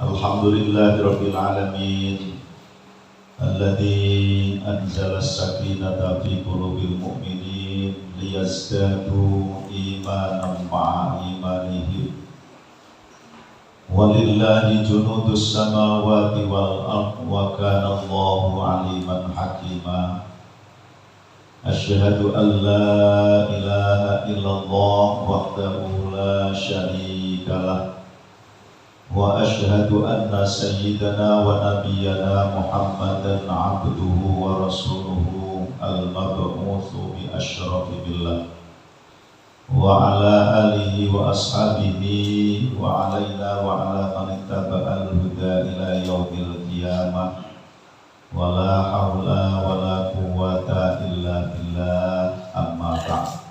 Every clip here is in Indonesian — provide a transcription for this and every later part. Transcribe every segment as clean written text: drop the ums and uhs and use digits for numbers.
Alhamdulillahirabbil alamin alladzi anzala as-sakinata fi qulubil mu'minin liyazdadu imanan ma'a imanihim walillahi junudus samawati wal ardh wa kana Allahu aliman hakima. Asyhadu an la ilaha illallah wahdahu la syarikalah wa asyhadu anna sayyidana wa nabiyyana Muhammadan abduhu wa rasuluhu al-mab'utsu bi asyrafil billah wa ala alihi wa ashabihi wa alaina wa ala man ittaba'al huda ila yaumil qiyamah wa la haula wa la quwwata illa billah amma ba'd.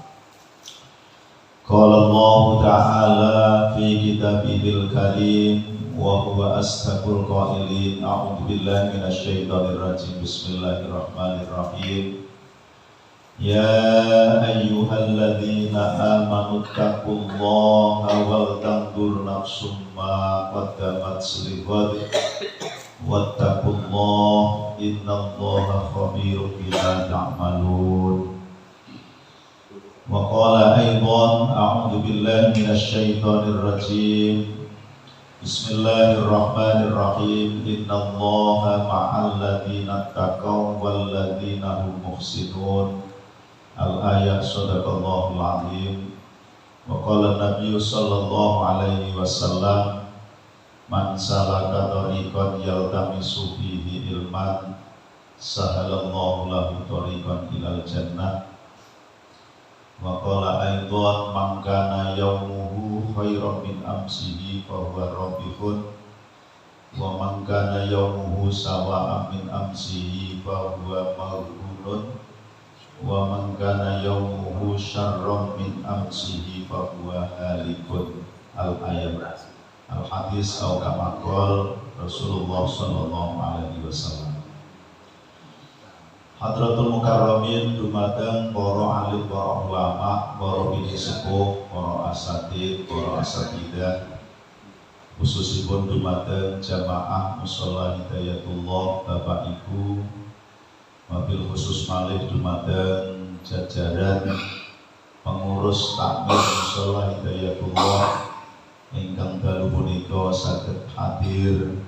Qala Allah ta'ala fi kitabihil karim wa huwa asdaqul qailin. A'udzu billahi minasyaitonir rajim. Bismillahirrahmanirrahim. Ya ayyuhalladzina amanu taqullaha wal tanzur nafsum ma qaddamat lighad wattaqullaha innallaha khabirum bima ta'malun. Wa qala aidan a'udzu billahi minasyaitonir rajim. Bismillahirrahmanirrahim. Innallaha ma'al ladzina taqaw wal ladzina hum muhsinun. Al-ayat. Shadaqallahul azim. Wa qala Nabi sallallahu alaihi wasallam, man salaka tariqan yaltamisu fihi ilman sahalallahu lahu tariqan ilal jannah. Wa qala aidan man kana yaumuhu khairan min amsihi fa huwa rabihun wa man kana yaumuhu sawa'an min amsihi fa huwa maghbunun wa man kana yaumuhu syarran min amsihi fa huwa halikun. Al-ayat. Al-hadis atau kama qala Rasulullah sallallahu alaihi wasallam. Hadratul Mukarramin dumateng para alim, para ulama, para bini sepuh, para asatid, para asatidah, khususipun dumateng jamaah mushola Hidayatullah Bapak Ibu, wabil khusus malih dumateng jajaran pengurus takmir mushola Hidayatullah ingkang dalu punika saged hadir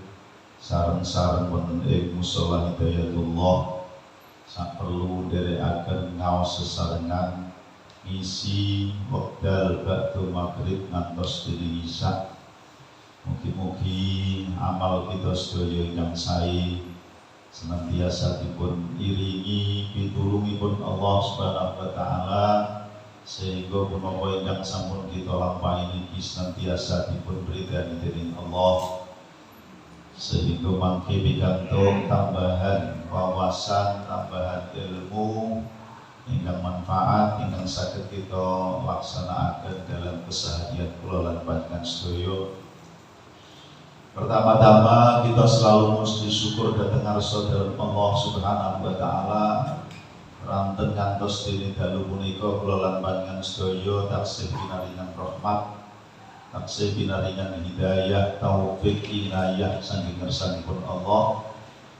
sareng-sareng wonten ing mushola Hidayatullah. Sak perlu derekaken ngaos sesarengan ngisi wekdal ba'da maghrib ngantos dini isya. Mugi-mugi amal kita sedaya ingkang sae senantiasa dipun iringi pitulungipun Allah Subhanahu wa taala sehingga punapa ingkang sampun kita lampahi niki senantiasa dipun ridani dening Allah, sehingga mangke pikantuk tambahan wawasan, tambahan ilmu ingkang manfaat ingkang saged kita laksanakaken dalam keseharian kula lan panjenengan sedaya. Pertama-tama kita selalu mesti syukur dhateng ngarsa dalem Allah Subhanahu wa taala. Ranten kantos dene dalu punika kula lan panjenengan sedaya taksih pinaringan rahmat, taksih pinaringan hidayah, taufik, inayah saking ngersanipun Allah,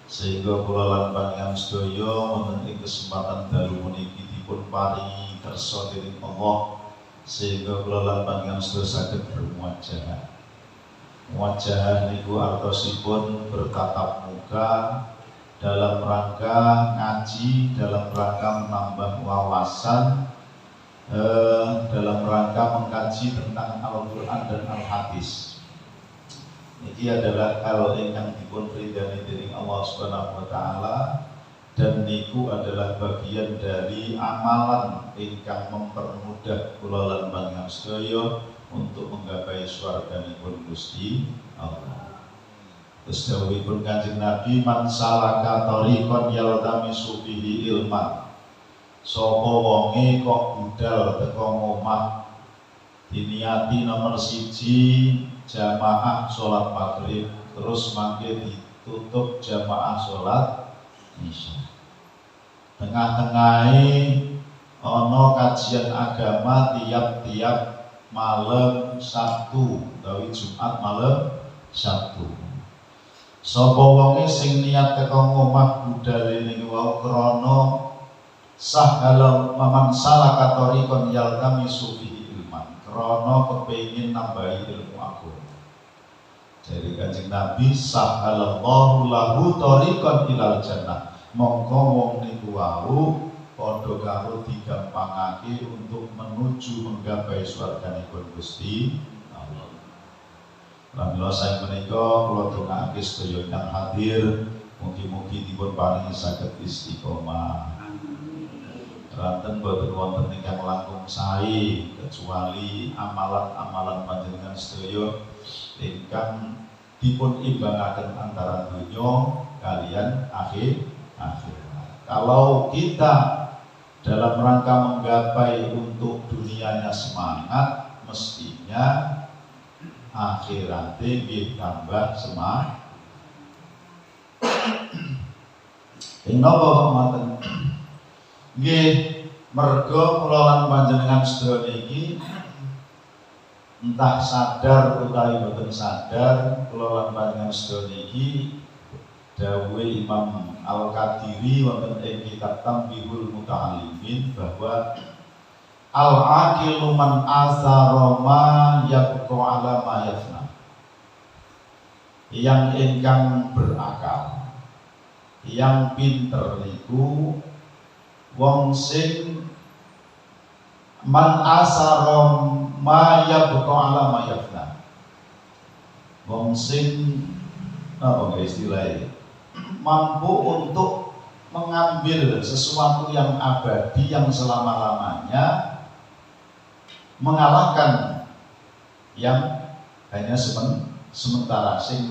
sehingga kula lan panjenengan sedaya wonten ing kesempatan dalu puniki dipun paringi kersa dening Allah, sehingga kula lan panjenengan sedaya saged bermuajahah. Muajahah niku artosipun bertatap muka dalam rangka ngaji, dalam rangka menambah wawasan, dalam rangka mengkaji tentang Al-Quran dan Al-Hadis. Ini adalah hal yang dipun ridani dening Allah Subhanahu wa taala, dan niku adalah bagian dari amalan ingkang mempermudah kula lan panjenengan sedaya untuk menggapai swarganipun Gusti Allah. Terus dawuhipun Kanjeng Nabi, man salaka tariqan yaltamisu fihi ilman. Sapa wonge kok budal teko omah diniati nomor 1 jamaah sholat maghrib, terus mangke ditutup jamaah sholat isya. Tengah-tengahe ana kajian agama tiap-tiap malam Sabtu, utawi Jumat malam Sabtu. Sapa wonge sing niat teka ngomah budale ning wau krana sahala maman salaka tariqan yaltamisu fihi ilman, krana kepengin nambahi ilmu agama. Dari Kanjeng Nabi, sahalallahu lahu tariqan ilal jannah, mongko wong niku wau padha karo digampangake untuk menuju menggapai swarganipun Gusti Allah. Pramila sae menika kula dongake sedaya ingkang hadir, mugi-mugi dipun paringi saged istiqomah. Ranten boten wonten ingkang langkung sae kecuali amalan-amalan panjenengan sedaya ingkang dipun imbangaken antara dunya kalian akhirat. Kalau kita dalam rangka menggapai untuk dunianya semangat, mestinya akhiratnya nggih tambah semangat. Ing napa ngoten? Nggih, merga kula lan panjenengan sedaya iki entah sadar utawi boten sadar, kula lan panjenengan sedaya iki dawuh Imam Al-Qadiri wonten ing kitab Tanbihul Muta'allimin bahwa al-aqilu man asara ma yabqa ala ma yafna. Yang ingkang berakal, yang pinter niku wong sing man asara ma yabqa ala ma yafna. Wong sing apa istilahnya, mampu untuk mengambil sesuatu yang abadi yang selama-lamanya, mengalahkan yang hanya sementara sing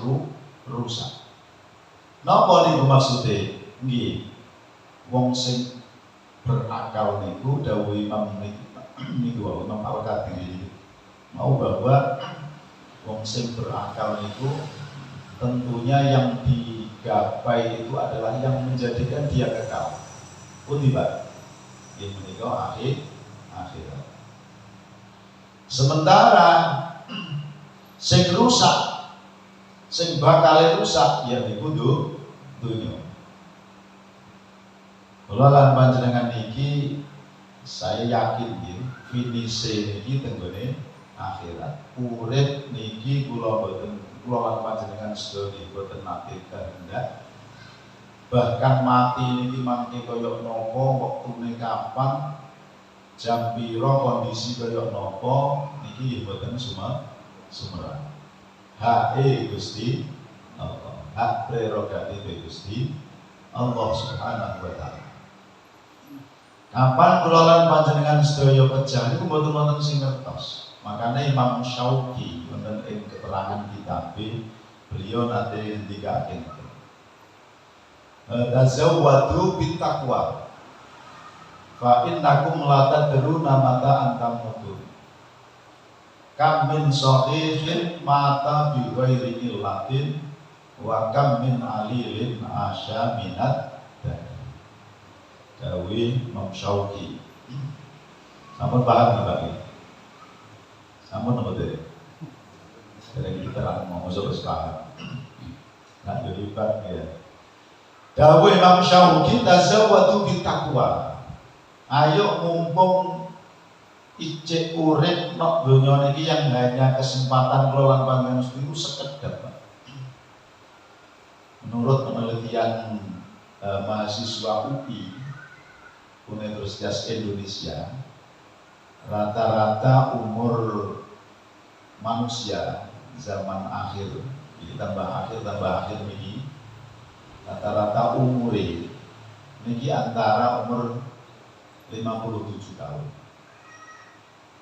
rusak. Napa niku maksude? Nggih, wong sing berakal niku dawuh Imam niku Imam Al-Qadiri mau bahwa wong sing berakal niku tentunya yang digapai itu adalah yang menjadikan dia kekal. Pundi Pak? Nggih menika akhirat. Sementara sing rusak, sing bakal rusak ya niku dunya. Kula lan panjenengan niki saya yakin nggih finise niki tenggone akhirat. Urip niki kula lan panjenengan sedaya boten nate kehendak. Bahkan mati niki mangke kaya napa, wektune kapan, jam pira, kondisi kaya napa niki boten sumerang. Hak Gusti Allah, hak prerogatif Gusti Allah Subhanahu wa taala. Kapan kula lan panjenengan sedaya pejah niku mboten wonten sing ngertos. Makanya Imam Syauqi wonten ing keterangan kitab beliau nate ngendikaken tazawwadu bittaqwa fa innakum la tadruna mata antamutu kam min sahihin mata bi ghairi illatin wa kam min alilin asya minat dawi Imam Syauqi. Sampun paham nggih? Sampun napa deh? Dari kita mau masuk ke paham. Nah, jadi Pak ya. Dawe Imam Syauqi tazawwadu bittaqwa. Ayo mumpung ijek urip nok donya niki yang hanya kesempatan kula lan panjenengan niku sekedhap, Pak. Menurut penelitian mahasiswa UI Universitas Indonesia, rata-rata umur manusia zaman akhir, tambah akhir ini rata-rata umur ini antara umur 57 tahun.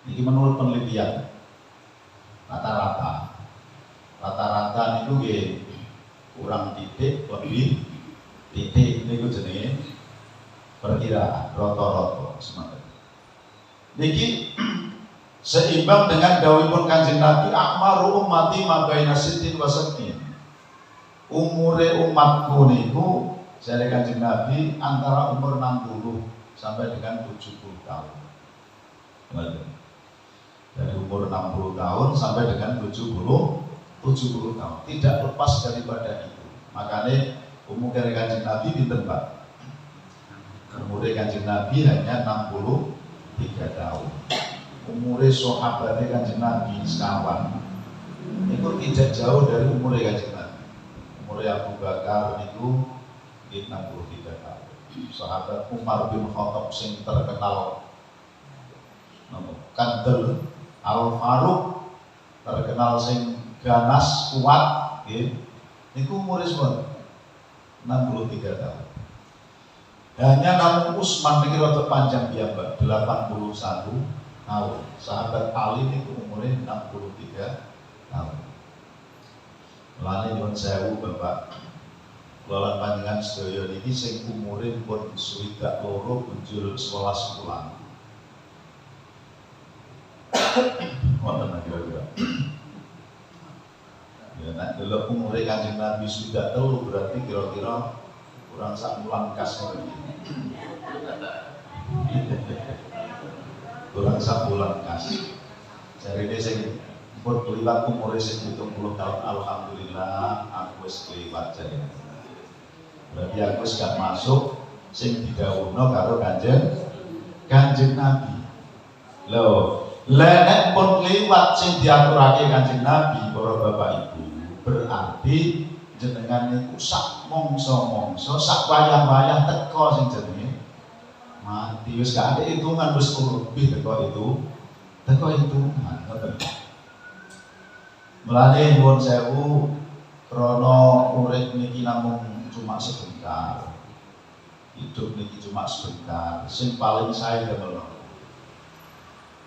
Ini menurut penelitian rata-rata itu nggih kurang titik lebih titik niku jenenge perkiraan rata-rata semangat. Niki seimbang dengan dawuhipun Kanjeng Nabi, akmaru ummati ma baina sittin wa sab'in. Umure umatku niku jare Kanjeng Nabi antara umur 60 sampai dengan 70 tahun. Dari umur 60 tahun sampai dengan 70 tahun. Tidak lepas daripada itu. Makanya umur Kanjeng Nabi pinten Pak? Umur Kanjeng Nabi hanya 63 tahun. Umur sahabatnya Kanjeng Nabi sekawan itu tidak jauh dari umur Kanjeng Nabi. Umur Abu Bakar itu 63 tahun. Sahabat Umar bin Khattab sing terkenal Kandel Al-Faruq terkenal sing ganas kuat itu umurnya semua 63 tahun. Hanya namun Utsman ini rada panjang piyambak 81 tahun. Sahabat Ali itu umurnya 63 tahun. Mulane nyuwun sewu Bapak kula panjenengan sedaya niki sing umure pun 62 punjul 11 bulan. Wonten kira-kira. Ya nek delok umure Kanjeng Nabi sudah telu berarti kira-kira kurang sak bulan kas. Kurang sak bulan kas. Jarine sing pun keliwat umure sing 70 tahun alhamdulillah aku wis keliwat jarine. Berarti aku wis gak masuk sing didhawuhna karo Kanjeng Nabi. Lho, nek pun kliwat sing diaturake Kanjeng Nabi para Bapak Ibu, berarti jenengan niku sak mongso-mongso, sak wayah-wayah teko sing jenenge mati. Wis gak ada hitungan, wis lebih teko hitungan. Ngoten. Mulane nyuwun sewu krana urip niki namung cuma sebentar. Hidup niki cuma sebentar. Sing paling saya damel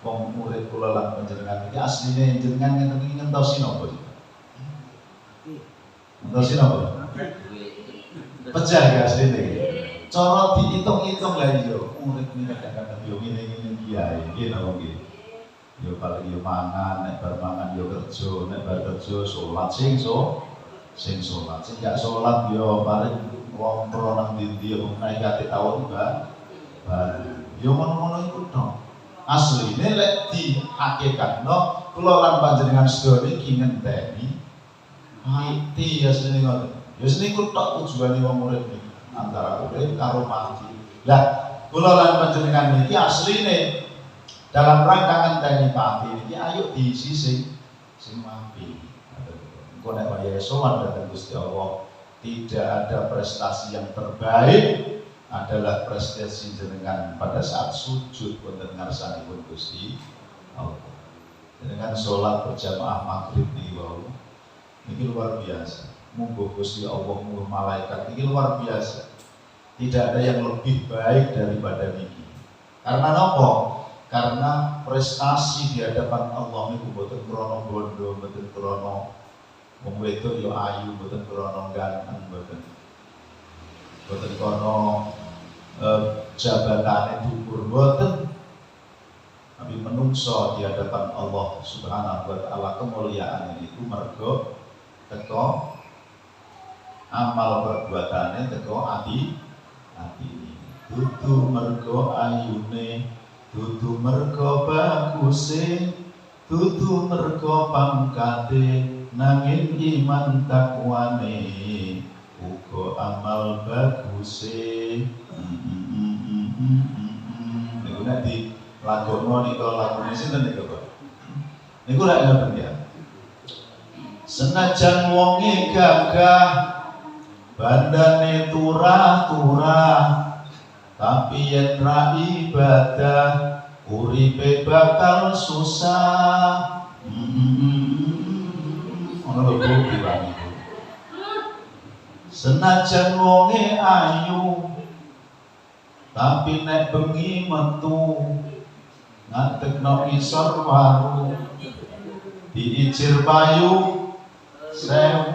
wong murid kula lan panjenengan iki asline jenengan ngenten iki ngentosi napa sih? Ngentosi napa? Pecah ya asline iki. Cara diitung-itung lah iya, murid niki kadang-kadang yo ngene-ngene kiai, nggih napa nggih. Yo paling yo mangan, nek bar mangan yo kerja, nek bar kerja salat sing salat, sing gak salat yo paling wong pro nang ndi yo naik ati taun Mbak. Yo ngono-ngono iku tok. Asline lek dihakikatno kula lan panjenengan sedaya iki ngenteni mati asline ngoten. Ya niku tok tujuane wong murid niki antara urip karo mati. Lah kula lan panjenengan niki asline dalam rangka ngenteni mati niki ayo diisi sing mati. Engko nek waya sowan dhateng Gusti Allah tidak ada prestasi yang terbaik adalah prestasi jenengan pada saat sujud wonten ngarsanipun Gusti Allah. Jenengan sholat berjamaah maghrib niki wau. Niki luar biasa. Munggo Gusti Allah mulo malaikat niki luar biasa. Tidak ada yang lebih baik daripada niki. Karena napa? Karena prestasi di hadapan Allah niku boten krana bondo, boten krana wong wedok yo ayu, boten krana ganteng, boten krana jabatane dhuwur boten, tapi menungso di hadapan Allah Subhanahu wa taala kemuliaan itu mergo teko amal perbuatane, teko ati ini. Dudu mergo ayune, dudu mergo baguse, dudu mergo pangkate, nanging iman takwane uga amal baguse. Niku nek di lagono nika lagone sinten niku Pak? Niku lek ngoten ya. Senajan wonge gagah bandane turah-turah, tapi yen ra ibadah uripe bakal susah. Ono lho pirang iku. Senajan wonge ayu, tapi nek bengi metu ngadegno isor waru, diicir payu 1000.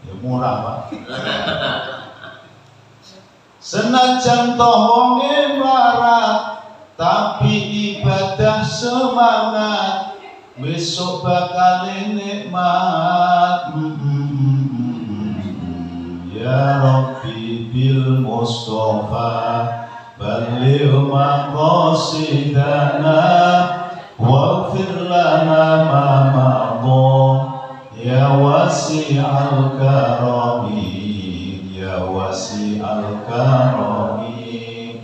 Ya murah Pak. Senajan toh wonge mlarat, tapi ibadah semangat, besok bakal nikmat. Ya Rabbi bil Mustafa balligh maqasidana waghfir lana ma madha ya wasi'al karami, ya wasi'al karami,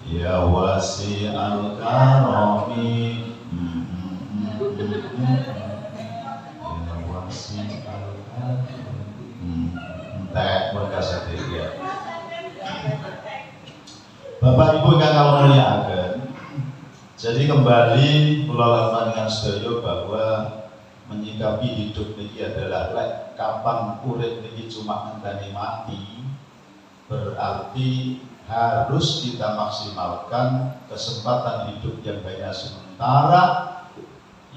ya wasi'al karami, ya wasi'al karami. Tak berkasa dia. Bapak Ibu yang kalau muliakan, jadi kembali kula lan panjenengan sedaya bahwa menyikapi hidup niki adalah kapan urip niki cuma ngenteni mati, berarti harus kita maksimalkan kesempatan hidup yang hanya sementara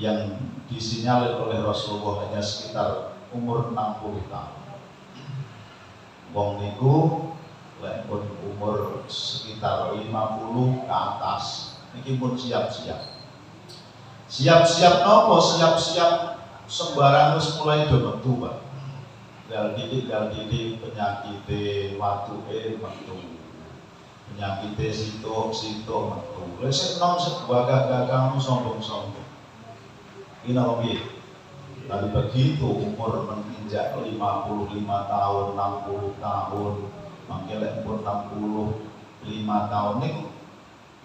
yang disinyalir oleh Rasulullah hanya sekitar umur 60 tahun. Wong niku lek pun umur sekitar 50 ke atas niki pun siap-siap. Siap-siap nopo? Siap-siap sembarang wis mulai do metu, Pak. Dal didik penyakit watuke metu. Penyakit sitok metu. Lek sik nom sebuah gagah sombong-sombong. Ini apa piye? Tapi begitu umur menginjak 55 tahun, 60 tahun, mangkelek pun 65 tahun ini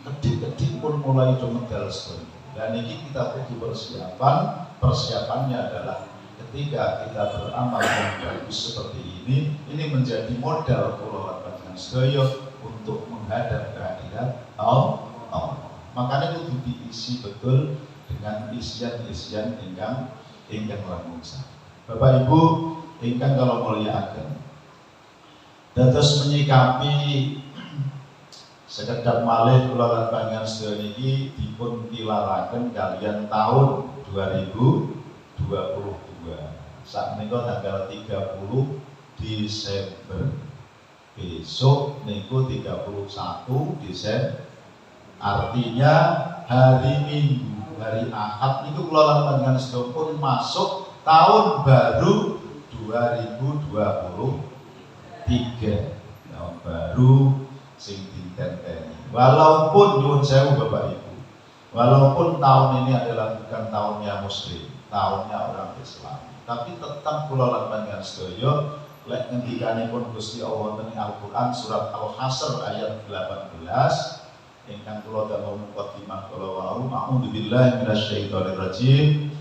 kedik-kedik pun mulai medal sekali. Dan ini kita butuh persiapannya adalah ketika kita beramal yang bagus seperti ini menjadi modal kula panjenengan sedaya untuk menghadap kehadiran Allah. Makanya itu diisi betul dengan isian-isian ingkang langkung. Bapak Ibu ingkang kalau muliakan, dados menyikapi sekedap malih kula lan panjenengan sedaya niki dipun tilaraken kalian tahun 2022. Sakmenika tanggal 30 Desember. Besok niku 31 Desember. Artinya hari Minggu, hari Ahad niku kula lan panjenengan sedaya pun masuk tahun baru 2023. Tahun baru sing ditenteni. Walaupun nyuwun sewu Bapak Ibu, walaupun tahun ini adalah bukan tahunnya Muslim, tahunnya orang Islam, tapi tetap kula lan panjenengan sedaya lek ngendikanipun Gusti Allah teng Al-Qur'an surat Al-Hasyr ayat 18 ingkang kula damel mukadimah kula wau, a'udzubillahi minasyaitonir rajim.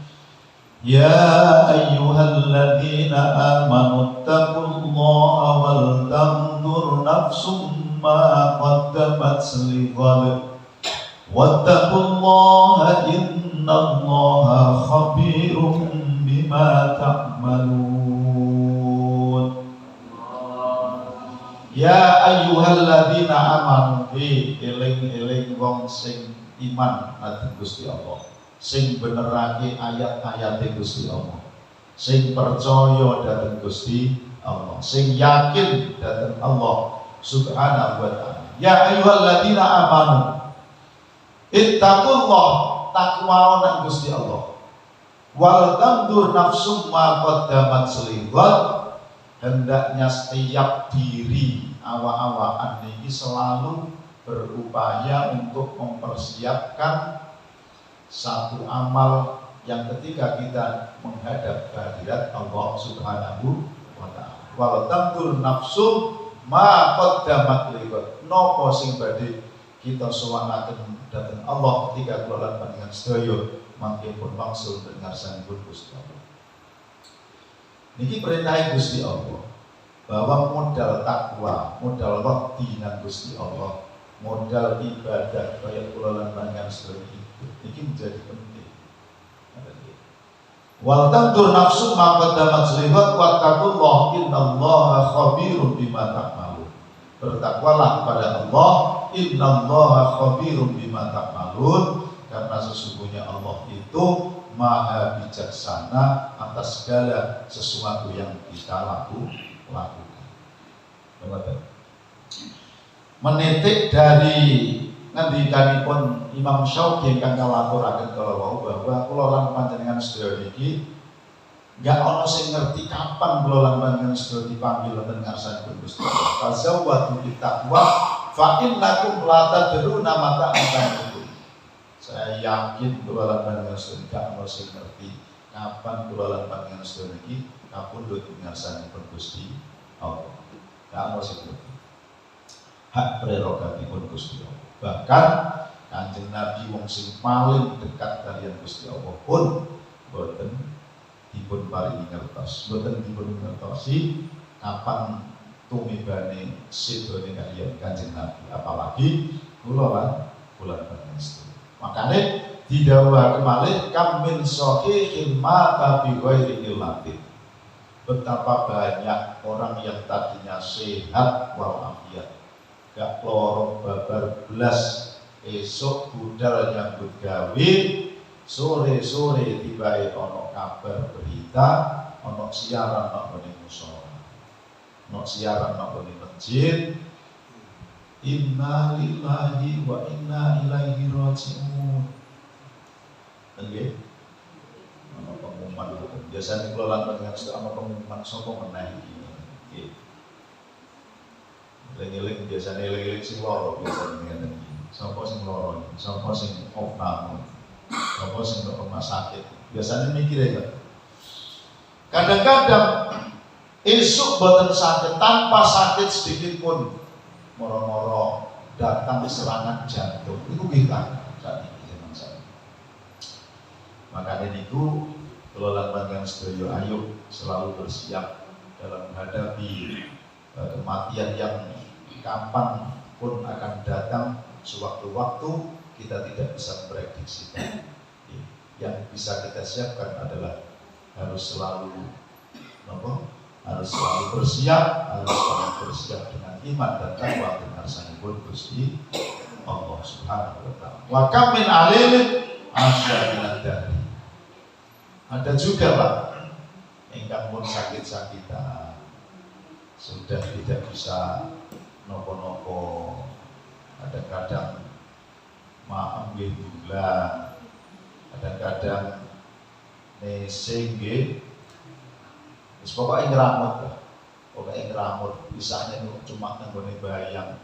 Ya ayyuhalladzina amanu taqullaha wal tanzur nafsum ma qaddamat lighad wattaqullaha innallaha khabirum bima ta'malun. Ya ayyuhalladzina amanu, eling-eling wong sing iman dhateng Gusti Allah, sing benerake ayat-ayat Gusti Allah, sing percaya dhateng Gusti Allah, sing yakin dhateng Allah Subhanahu wa ta'ala. Ya ayyuhalladzina amanu ittaqullah, takwa nang Gusti Allah. Wal tandur nafsum ma qaddamat lighad, hendaknya setiap diri awak-awakan ini selalu berupaya untuk mempersiapkan satu amal yang ketika kita menghadap kehadirat Allah Subhanahu wa ta'ala. Wal tandur nafsum ma qaddamat lighad, napa sing badhe kita sowangaken dhateng Allah ketika kula lan panjenengan sedaya mangke pun wangsul dengarsanipun Gusti Allah. Niki perintah Gusti Allah bahwa modal takwa, modal wekti nang Gusti Allah, modal ibadah kaya kula lan panjenengan sedaya iki menjadi penting. Wal tandur nafsu ma qaddamat lighad wattaqullaha innallaha khabirum bima ta'malun. Bertakwalah kepada Allah, innallaha khabirum bima ta'malun, karena sesungguhnya Allah itu maha bijaksana atas segala sesuatu yang kita lakukan. Menitik dari ngendikanipun Imam Syauqi ingkang kalapuraken kala wau bahwa kula lan panjenengan sedaya niki enggak ana sing ngerti kapan kula lan panjenengan sedaya dipanggil wonten ngarsanipun Gusti Allah. Fazawwadu bittaqwa fa innakum la tadruna mata akan itu. Saya yakin kula lan panjenengan sedaya enggak ana sing ngerti kapan kula lan panjenengan sedaya niki kapundhut ngarsanipun Gusti Allah. Ya maksudipun hak prerogatifipun Gusti Allah. Bahkan Kanjeng Nabi wong sing paling dekat kaliyan Gusti Allah pun boten dipun paringi ngertos, boten dipun ngertosi kapan tumibane sidone kaliyan Kanjeng Nabi, apalagi kula lan panjenengan. Makane didhawuhake malih kam min sahihin mata bi ghairi illatin. Betapa banyak orang yang tadinya sehat walafiat, gak loro babar belas, esok budal nyambut gawe, sore-sore tibae ono kabar berita, ono siaran nang ngene musala, ono siaran nang ngene masjid, inna lillahi wa inna ilaihi raji'un. Nggih. Ono pengumuman biasane kula lan panjenengan sedaya ono pengumuman sapa meneh iki. Nggih. Eling-eling biasane eling-eling sing lara biasane ngene iki. Sapa sing lara, sapa sing opname, sapa sing nang rumah sakit. Biasanya mikir ya. Kadang-kadang esuk boten sakit, tanpa sakit sedikit pun moro-moro datang serangan jantung. Itu kita saat ini zaman saya. Makanya itu kelola panjenengan sedaya ayo selalu bersiap dalam menghadapi kematian yang kapan pun akan datang. Sewaktu-waktu kita tidak bisa memprediksikan. Yang bisa kita siapkan adalah harus selalu bersiap, harus selalu bersiap dengan iman dan takwa dengan sanipun Gusti Allah Subhanahu wa taala. Wa kam min alil asyadina dari. Ada juga Pak ingkang pun sakit-sakitan sudah tidak bisa nopo-nopo, kadang-kadang maambil gula, kadang-kadang nesing nggih. Wis pokoke ngramut lah. Pokoke ngramut bisane cuma nggone bayang.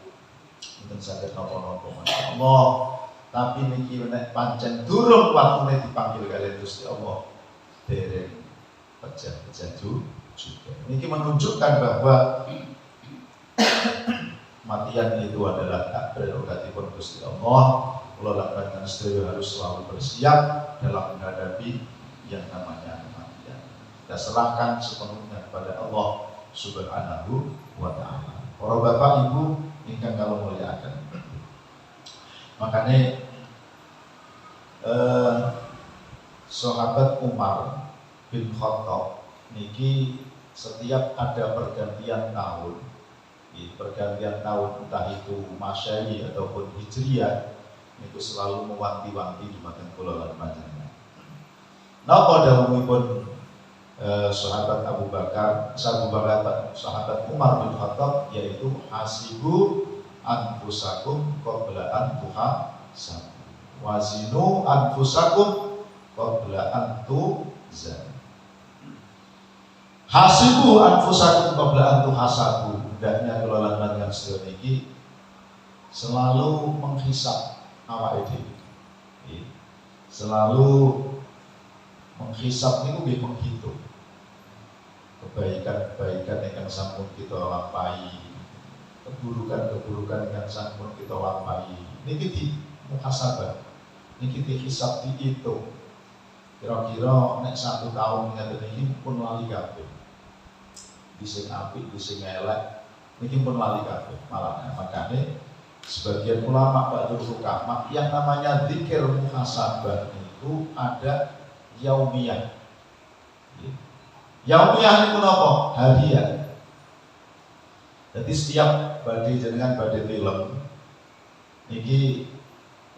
Mboten saged napa-napa masyaallah. Tapi niki nek pancen durung waktune dipanggil kaliyan Gusti Allah, dereng pecah-pecah juga. Niki menunjukkan bahwa kematian itu adalah hak prerogatifipun Gusti Allah. Kula lan panjenengan sedaya harus selalu bersiap dalam menghadapi yang namanya kematian. Kita serahkan sepenuhnya kepada Allah Subhanahu wa taala. Para bapak ibu ingkang kula mulyakaken. Makanya sahabat Umar bin Khattab niki setiap ada pergantian tahun, entah itu Masehi ataupun Hijriyah, itu selalu mewanti-wanti dumateng kula lan panjenengan. Napa dawuhipun sahabat sahabat Umar bin Khattab, yaitu hasibu anfusakum qabla an tuhasabu wazinu anfusakum qabla an tuzan. Hasibu anfusakum qabla an tuhasabu, hendaknya kula lan panjenengan sedaya niki selalu menghisab awake dhewe. Selalu menghisab niku nggih menghitung kebaikan-kebaikan yang sampun kita lampahi, keburukan-keburukan yang sampun kita lampahi. Niki di muhasabah, niki dihisab, dihitung. Kira-kira nek 1 tahun ngaten iki pun lali kabeh. Dising apik, dising elek, niki pun lali kabeh. Malah makane sebagian ulama ba'dul hukama yang namanya zikir muhasabah itu ada yaumiyah. Yaumiyah niku napa? Harian. Jadi setiap badhe jenengan badhe tilem niki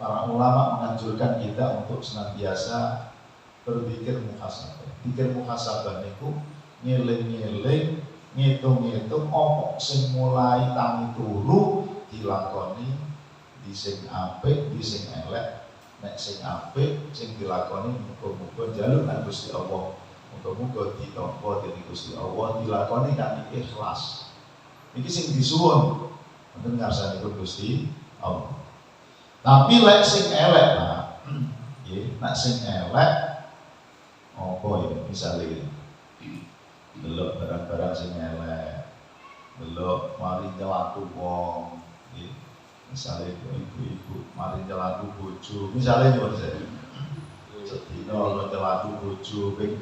para ulama menganjurkan kita untuk senantiasa berzikir muhasabah. Zikir muhasabah niku ngeling-ngeling, ngitung-ngitung apa sing mulai tangi turu dilakoni, di sing apik, di sing elek. Nek sing apik sing dilakoni muga-muga njaluk nang Gusti Allah, muga-muga ditampa dening Gusti Allah, dilakoni kanthi ikhlas. Iki sing disuwun wonten ngarsanipun Gusti Allah. Tapi lek sing elek, Pak, nggih, nek sing elek apa apa ya misalnya delok barang-barang sing elek, delok mari nyelatu wong, misalnya ibu-ibu mari nyelatu bojo, misalnya nyuwun saya, sedina lo nyelatu bojo ping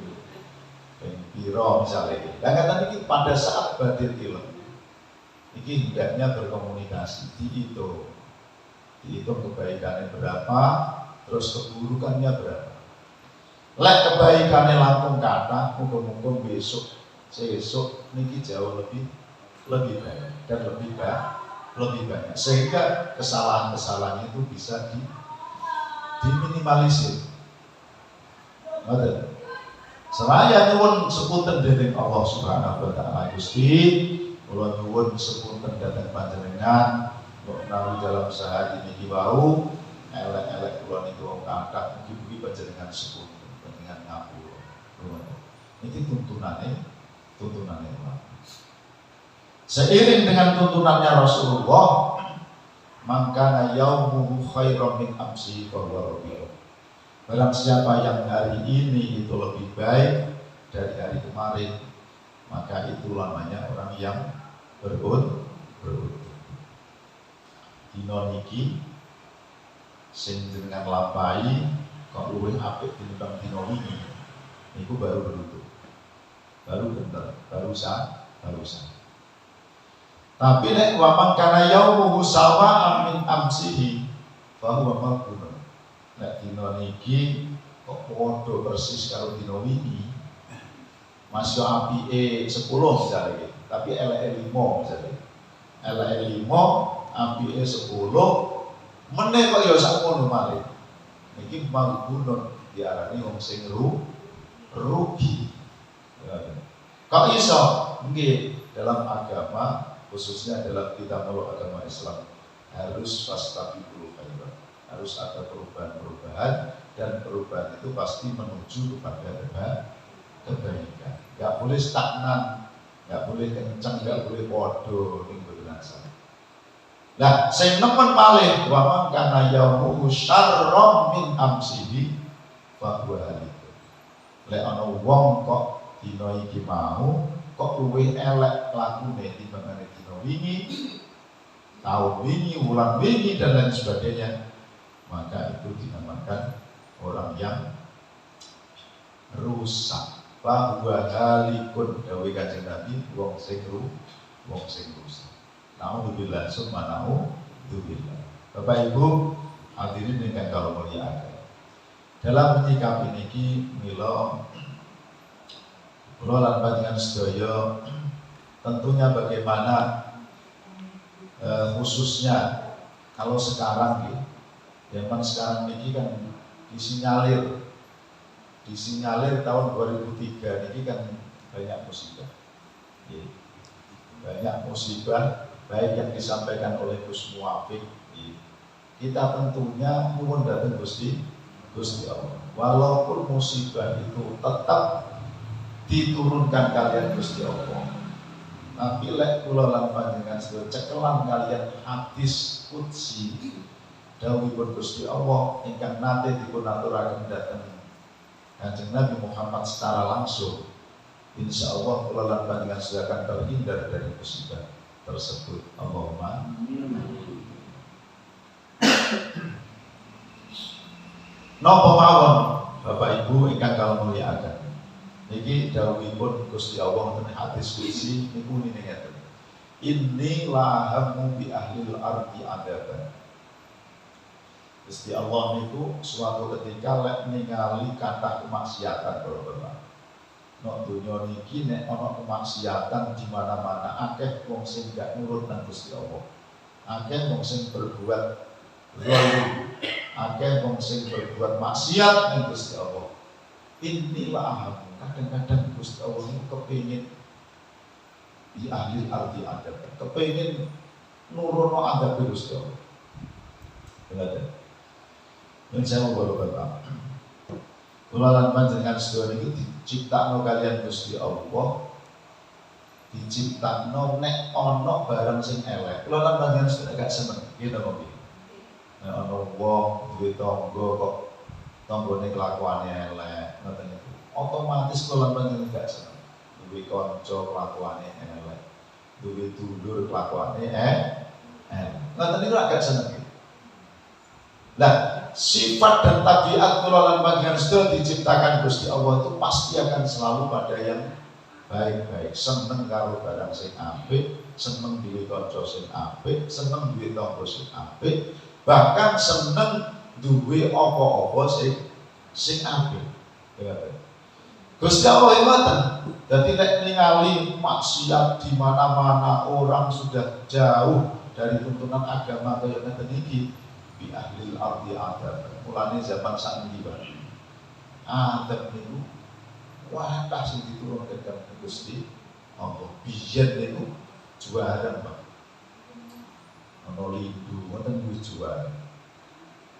piro misalnya. Dan kata ini pada saat badir ilmu, ini hendaknya berkomunikasi, dihitung kebaikannya berapa, terus keburukannya berapa. Lek kebaikannya langkung kata, mumpung besok niki jauh lebih baik dan lebih banyak, sehingga kesalahan itu bisa diminimalisir. Betul. Seraya nyuwun sepunten dening Allah Subhanahu wa taala Gusti, kula nyuwun sepunten dhateng panjenengan menawi dalam sehari niki wau elek-elek kula niku wong kathah mugi-mugi panjenengan sepunten panjenengan ngapura. Niki tuntunane ulama. Seiring dengan tuntunannya Rasulullah, mangkana yaumuhu khairan min amsi fa huwa rabi'un. Barang siapa yang hari ini itu lebih baik dari hari kemarin, maka itu namanya orang yang beruntung. Dino niki sing jenengan lampahi kok luwih apik tinimbang dino wingi, niku baru beruntung. Baru bener, baru sah. Tapi nek wa man kana yaumuhu sawa'an min amsihi fa huwa maghbun. Nek dino niki kok padha persis karo dino wingi, masih apike 10 misalnya, tapi eleke 5 misalnya. Eleke 5, apike 10, meneh kok ya sakmono malih. Niki maghbun diarani wong sing rugi. Kok iso? Nggih, dalam agama khususnya dalam kitab agama Islam harus fastabiqul khairat. Harus ada perubahan-perubahan, dan perubahan itu pasti menuju kepada kebaikan. Enggak boleh stagnan, enggak boleh kencang, enggak boleh podo ning mboten asal. Lah sing nemen malih wa man kana yaumuhu syarram min amsihi fa huwa halik. Lek ana wong kok dina iki mau kok luwih elek lakune timbangane dina wingi, tahun wingi, wulan wingi dan lain sebagainya, maka itu dinamakan orang yang rusak. Bahwa halikun dawuh Kanjeng Nabi wong sing rusak. Nauzubillah summa nauzubillah. Bapak Ibu hadirin dengan kalau mulia, dalam menyikapi niki mila kula lan panjenengan sedaya tentunya bagaimana khususnya kalau sekarang gitu, zaman sekarang ini kan disinyalir tahun 2003 ini kan banyak musibah, baik yang disampaikan oleh Gus Muafik. Kita tentunya mohon datang Gusti Allah, walaupun musibah itu tetap diturunkan kalian Gusti Allah, tapi lek kula lan panjenengan sedaya cekelan kalian hadis qudsi dawuhipun Gusti Allah ingkang nate dipun aturaken dhateng Kanjeng Nabi Muhammad secara langsung, insyaallah kula lan panjenengan sedaya akan terhindar dari musibah tersebut. Allahumma napa mawon Bapak Ibu ingkang kula mulyakaken, niki dawuhipun Gusti Allah ten hadis qudsi niku ngeten. Inni lahamu bi ahlil ardi adaban. Gusti Allah niku suatu ketika lek ningali kathah kemaksiatan para. Nek donya niki nek ana kemaksiatan di mana-mana, akeh wong sing gak nurut nang Gusti Allah. Akeh wong sing berbuat zalim, akeh wong sing berbuat maksiat nang Gusti Allah. Inilah aham. Kadang-kadang Gusti Allah kepingin di ahli arti adab, kepingin nurono adab Gusti Allah. Benar. Dan saya mau bapak, kula lan panjenengan sedaya niki diciptakno kalian Gusti Allah, diciptakno nek ana barang sing elek. Kula lan panjenengan sedaya gak seneng, gitu kok. Nek ana wong duwe tangga kok tanggane kelakuane elek, ngoten niku. otomatis kula panjenengan gak seneng. Duwe kanca kelakuane elek, duwe dulur kelakuane ngoten niku gak seneng. Lah, sifat dan tabiat kula lan panjenengan sedaya diciptakan Gusti Allah itu pasti akan selalu pada yang baik-baik, seneng karo barang sing apik, seneng duwe kanca sing apik, seneng duwe tangga sing apik, bahkan seneng duwe apa-apa sing apik. Gusti Allah ngoten. Dadi nek ningali maksiat di mana-mana, orang sudah jauh dari tuntunan agama kaya ngeten iki, bi ahlil ardi adab. Mulane zaman sakniki Pak. Adab niku wadah sing diturunke dening Gusti Allah. Biyen niku juara Pak. Ono lindu, ngoten kuwi juara.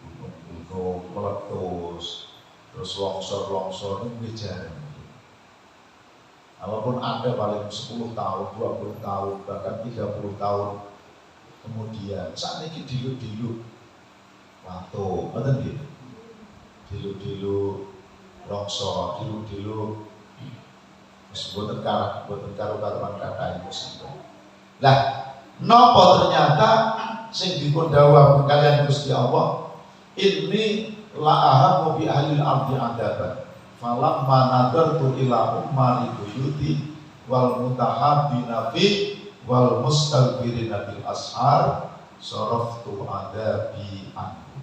Gunung-gunung meletus, terus longsor-longsor niku jarang. Walaupun ada paling 10 tahun, 20 tahun, bahkan 30 tahun kemudian saat ini dilu-dilu watu, ngoten nggih. Dilu-dilu longsor, dilu-dilu wis boten karo-karuan kathah musibah. Lah, napa ternyata sing dipun dawuh kalian Gusti Allah, ini la ahamu bi ahlil ardi adaban. Falamma nadartu ila ummari buyuti wal mutahabbina fi wal mustalbirina bil ashar saraftu adabi anhu.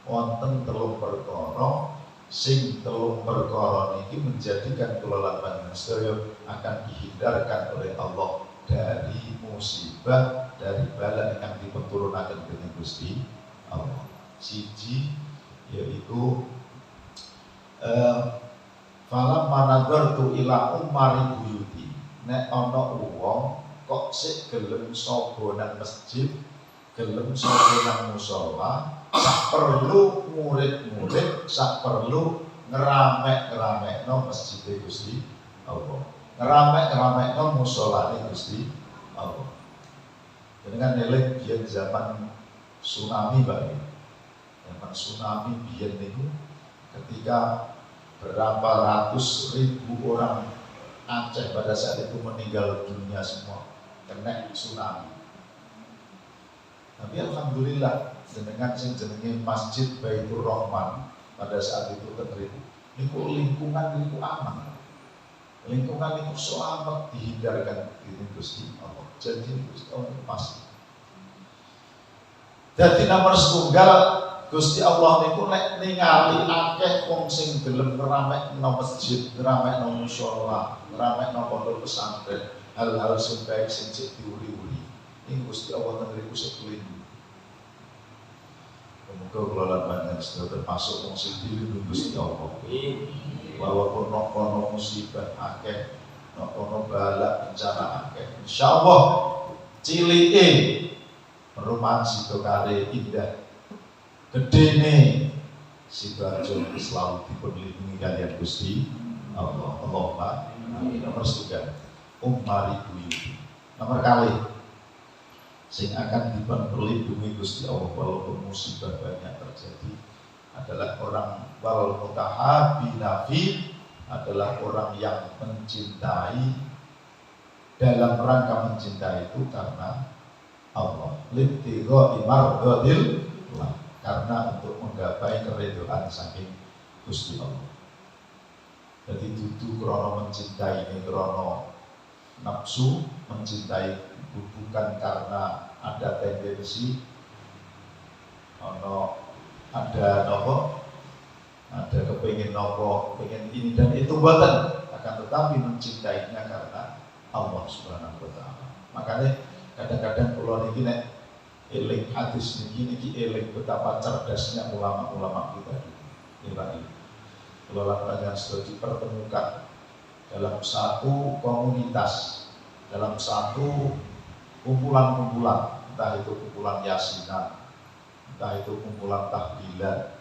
Wonten telung perkara sing telung perkara niki menjadikan kula lan panjenengan sedaya akan dihindarkan oleh Allah dari musibah, dari bala yang dipunturunaken dening Gusti Allah. Siji yaitu falam manadartu ila ummari buyuti. Nek ana wong kok sik gelem sapa nang masjid, gelem sapa nang musala, sak perlu murid-murid, sak perlu ngeramek-ngeramekno masjid Gusti Allah. Ngeramek-ngeramekno musolane Gusti Allah. Dengan eling biyen zaman tsunami Pak. Zaman tsunami biyen niku ketika berapa ratus ribu orang Aceh pada saat itu meninggal dunia semua kena tsunami. Tapi alhamdulillah dengan sing jenenge Masjid Baitur Rahman pada saat itu terjadi. Niku lingkungan niku aman. Lingkungan niku selamat dihindarkan di Gusti Allah. Jadi Gusti Allah pasti. Jadi nomor setunggal Gusti Allah niku nek ningali akeh wong sing gelem ngramekno masjid, ngramekno mushola, ngramekno pondok pesantren, hal-hal sing baik sing cek diuri-uri. Ini Gusti Allah tengriku sekelilingku. Semoga kula lan panjenengan sedaya termasuk wong sing dilindungi Gusti Allah. Walaupun ono musibah akeh, ono bala bencana akeh. Insyaallah cilike perumahan Sidokare indah. Gedene Sidoarjo selalu dipunlindungi kalian Gusti Allah. Allahumma amin. Nomor 3 ummari buyuti. Nomor kali sing akan dipunlindungi Gusti Allah walaupun musibah banyak terjadi adalah orang wal mutahabbina fi, adalah orang yang mencintai dalam rangka mencintai itu karena Allah. Libtigha imardhatil karena untuk menggapai keridhaan saking Gusti Allah. Jadi dudu krono mencintai ini krono nafsu, mencintai bukan karena ada tendensi ada kepingin nopo, pengen ini dan itu buatan, akan tetapi mencintainya karena Allah Subhanahu wa taala. Makanya kadang-kadang kula niki nek eling hadis niki eling betapa cerdasnya ulama-ulama kita dulu. Ini Pak, ulama-ulama yang sudah dipertemukan dalam satu komunitas, dalam satu kumpulan-kumpulan, entah itu kumpulan yasinan, entah itu kumpulan tahlilan,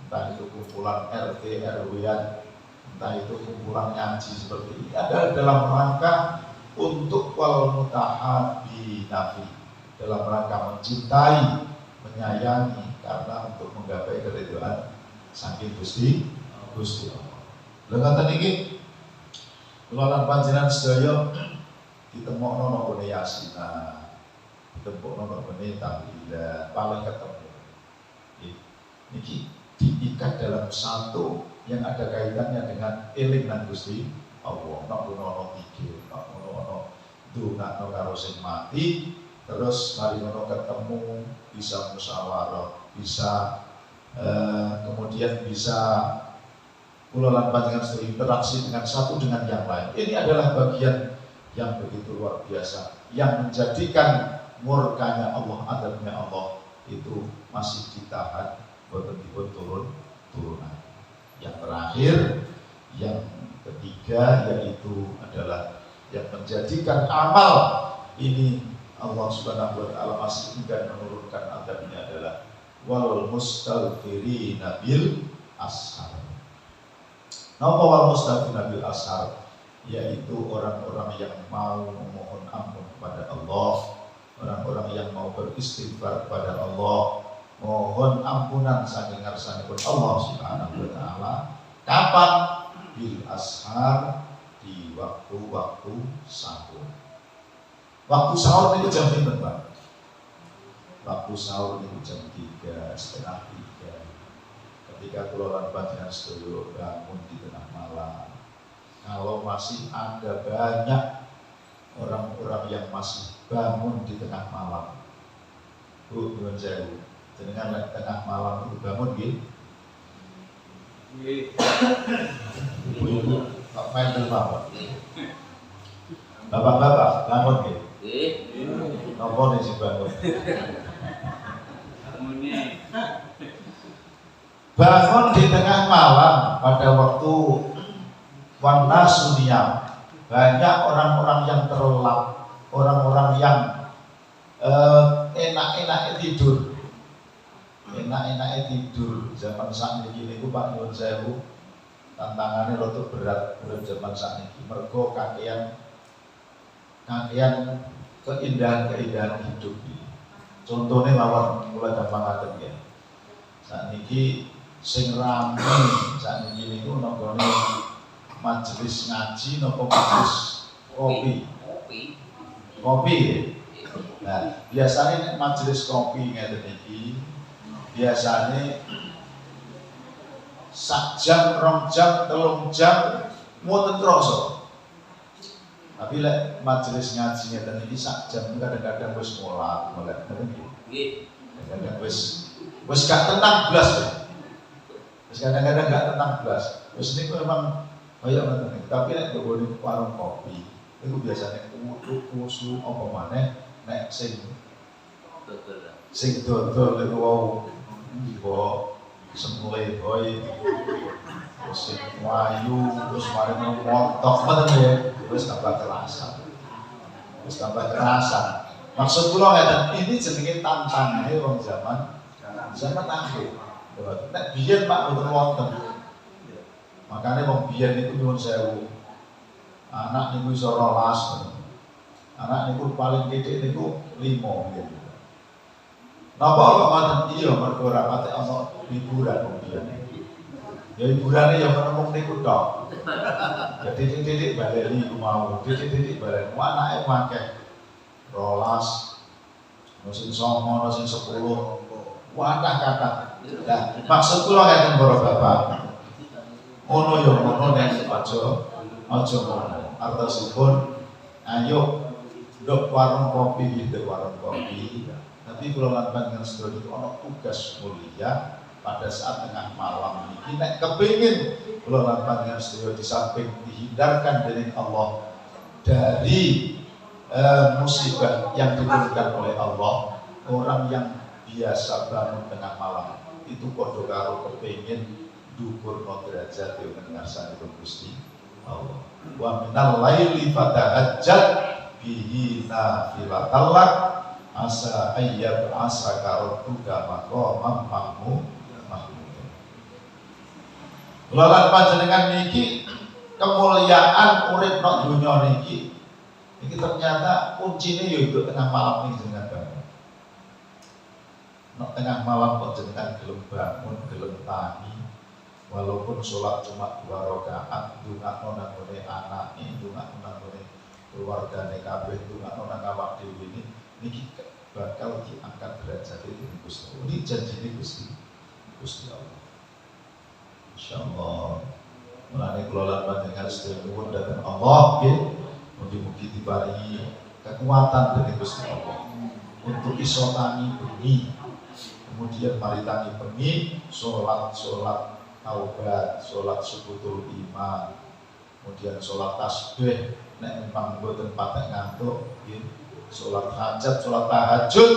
entah itu kumpulan RT RW-an, entah itu kumpulan ngaji seperti ini, ada dalam rangka untuk wal mutahabbina fi, dalam rangka mencintai, menyayangi karena untuk menggapai keridhaan saking Gusti Allah. Lha ngoten iki kula lan panjenengan sedaya ditemokno napa Yasina, ditemokno napa tahlilan, paling ketemu. Niki diikat dalam satu yang ada kaitannya dengan eling nang Gusti Allah. Nek ono pikir, nek ono ndongakno karo sing mati, terus mari ngono ketemu, bisa musyawarah, bisa kemudian bisa kula lan panjenengan sedaya interaksi dengan satu dengan yang lain. Ini adalah bagian yang begitu luar biasa yang menjadikan murkanya Allah, adabnya Allah itu masih ditahan boten dipun turunan. Yang terakhir, yang ketiga yaitu adalah yang menjadikan amal ini Allah Subhanahu wa taala masih enggan menurunkan adabnya adalah wal mustaghfirina bil ashar. Napa wal mustaghfirina bil ashar? Yaitu orang-orang yang mau memohon ampun kepada Allah, orang-orang yang mau beristighfar kepada Allah, mohon ampunan saking ngarsanipun Allah Subhanahu wa taala. Kapan? Bil ashar, di waktu-waktu sahur. Waktu sahur itu jam pinten, Pak? Waktu sahur itu jam 3, setengah 3. Ketika kula lan panjenengan sedaya bangun di tengah malam. Kalau masih ada banyak orang-orang yang masih bangun di tengah malam, Bu, nyuwun sewu, jenengan tengah malam itu bangun nggih? Nggih. Ibu-ibu, Pak Mendel mawon. Bapak-bapak bangun nggih? Nggih. Napa nek sing bangun? Bangun di tengah malam pada waktu Wanas niyam, banyak orang-orang yang terlelap, orang-orang yang enak-enak tidur, zaman sakniki niku Pak nyuwun sewu, tantangannya rada berat zaman sakniki, mergo kakean keindahan hidup. Contohnya mawon kula gampang ya. Sakniki sing rame sakniki niku nanggone majelis ngaji nopo majelis kopi. Nah, biasanya majelis kopi ngeten iki biasanya sak jam, 2 jam, 3 jam mboten krasa. Tapi lek majelis ngaji ngeten iki sak jam kadang-kadang wis mulai ngeten iki. Kadang-kadang wis gak tenang blas. Wis kadang-kadang gak tenang blas. Wis niku memang kaya ngoten. Tapi nek nggone warung kopi, iku biasane kudu apa maneh nek sing dodol iku wau iku semule boy sing wayu terus mari montok ngoten ya, wis tambah kerasa. Maksud kula ngeten, ini jenenge tantangane wong zaman akhir. Nek biyen Pak mboten wonten. Makanya wong biyen niku nyuwun sewu. Anak niku iso 12. Anak niku paling titik niku 5 gitu. Napa kok ngoten? Iya mergo ora pati ana hiburan wong biyen. Ya hiburane ya meneng niku tok. Ya titik-titik baleni mau, titik-titik baleni. Anake akeh. 12, sing 9, sing 10. Wadah kata. Nah, maksud kula ngeten para bapak. Ono yo ngono nek aja ngono. Artosipun ayo nduk warung kopi gitu, warung kopi. Tapi kula lan panjenengan sedaya itu ono tugas mulia pada saat tengah malam ini. Nek kepengin kula lan panjenengan sedaya di samping dihindarkan dening Allah dari musibah yang diberikan oleh Allah, orang yang biasa bangun tengah malam itu padha karo kepengin dukur derajat yang ngarsanipun Gusti Allah. Wa minal laili fatahajjat bihi nafilatan lak asa ayyab asa rabbuka maqamam mahmud. Lalan panjenengan niki kemuliaan urip nang donya niki ternyata kuncine ya iku tengah malam niki jenengan bangun. Nang tengah malam kok jenengan gelem bangun, gelem tangi. walaupun sholat cuma 2 rakaat, ndongakno nang gone anake, ndongakno nang gone keluargane kabeh, ndongakno nang awak dhewe niki bakal diangkat derajat itu Gusti Allah. Ini janjine Gusti Allah. Insyaallah. Mulane kula lan panjenengan sedaya nuwun dhateng Allah nggih, mugi-mugi diparingi kekuatan dari Gusti Allah untuk iso tangi bengi, kemudian mari tangi bengi sholat taubat, sholat subutul iman, kemudian sholat tasbih, nek empang mboten patek ngantuk, sholat hajat, sholat tahajud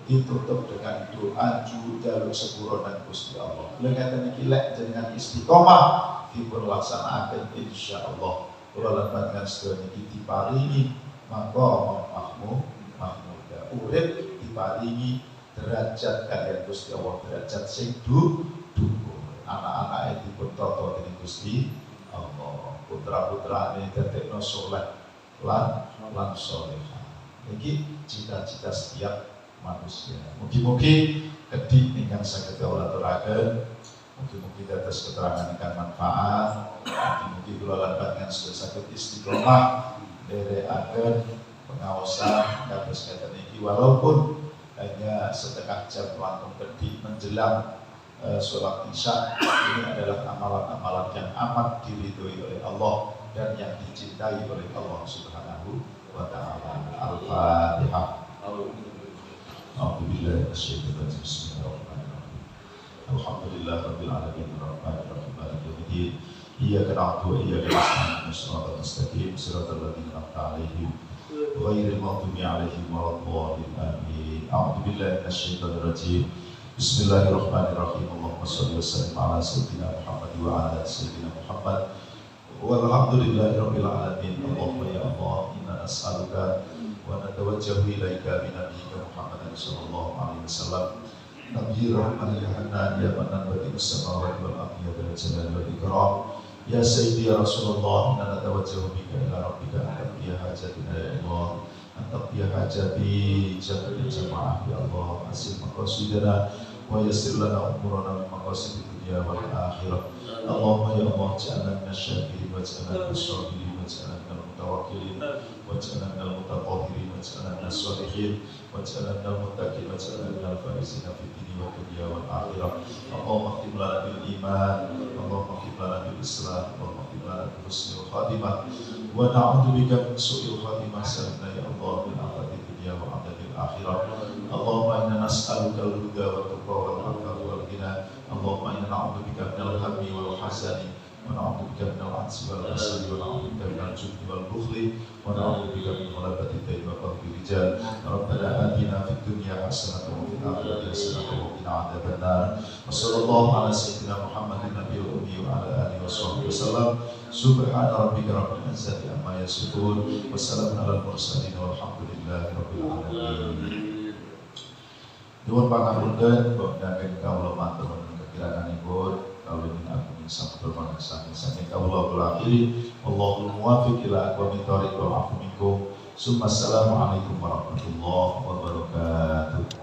ditutup dengan doa jaluk sepuro dan Gusti Allah. Lengketen iki lek jenengan istiqomah dipun laksanaken insyaallah kula lan panjenengan sedaya niki diparingi mangka mahmud urip, diparingi derajat kaliyan Gusti Allah, derajat sing dhuwur. Anak-anake dipun tata dening Gusti Allah, putra-putrane dadekno saleh lan salehah. Iki cita-cita setiap manusia. Mugi-mugi kedhi ingkang saged kawula aturaken, mugi-mugi dados keterangan ingkang manfaat. Mugi-mugi kula lan panjenengan sedaya saged istiqomah nderekaken pengawasan kados ngeten iki, walaupun hanya setengah jam langkung kedhi menjelang sholat isya. Ini adalah amalan-amalan yang amat diridhoi oleh Allah dan yang dicintai oleh Allah Subhanahu wa ta'ala. Al-Fatihah. A'udzubillahi minasyaitonir rajim. Bismillahirrahmanirrahim. Alhamdulillahirabbil alamin arrahmanir rahim maliki yaumiddin. Iyyaka na'budu wa iyyaka nasta'in. Shiratal mustaqim, shiratal ladzina an'amta 'alaihim ghairil maghdubi 'alaihim waladdallin. Amin. A'udzubillahi minasyaitonir rajim. Bismillahirrahmanirrahim. Allahumma shalli wa sallim ala sayyidina Muhammad wa ala sayyidina Muhammad. Walhamdulillahirabbil alamin. Allahumma ya Allah, inna nas'aluka wa natawajjahu ilaika bi nabiyyika Muhammadin sallallahu alaihi wasallam. Nabiyyi rahman ya hanan ya manan badi'us samawati wal ardi ya dzal jalali wal ikram. Ya sayyidi ya Rasulullah, inna natawajjahu bika ila rabbika ya hajatina ya Allah. Antaqiyah hajati jadil jamaah ya Allah, asil maqasidana wa yassir lana umurana min maqasid dunya wal akhirah. Allahumma ya Allah, ja'alna minasyakirin wa ja'alna minasyakirin wa ja'alna minal mutawakkilin wa ja'alna minal mutatahhirin wa ja'alna minas shalihin wa ja'alna minal muttaqin wa ja'alna minal faizin fid dunya wa dunya wal akhirah. Allahumma khtim lana bil iman, Allahumma khtim lana bil islam, Allahumma khtim lana bil husnil khatimah. Wa na'udzu bika min su'il khatimah. Salamna ya Allah min afati dunya wa adabil akhirah. Allahumma inna nas'aluka al-huda wa tuqa wal afafa wal ghina. Allahumma inna na'udzu bika minal hammi wal hazani wa na'udzu bika minal 'ajzi wal kasali wa na'udzu bika minal jubni wal bukhli wa na'udzu bika min ghalabati ad-dayn wa qahri rijal. Rabbana atina fid dunya hasanatan wa fil akhirati hasanatan wa qina adzaban nar. Wa sallallahu ala sayyidina Muhammadin nabiyil ummi wa ala alihi washabbihi wasallam. Subhana rabbika rabbil izzati amma yasifun wa salamun alal mursalin walhamdulillahi rabbil alamin. Nuwun pangapunten kangge kawula matur kekiranganipun kawula minangka sabda pangreksan saking kawula kula akhiri. Allahul muwaffiq ila aqwamit thoriq wal afu minkum. Assalamualaikum warahmatullahi wabarakatuh.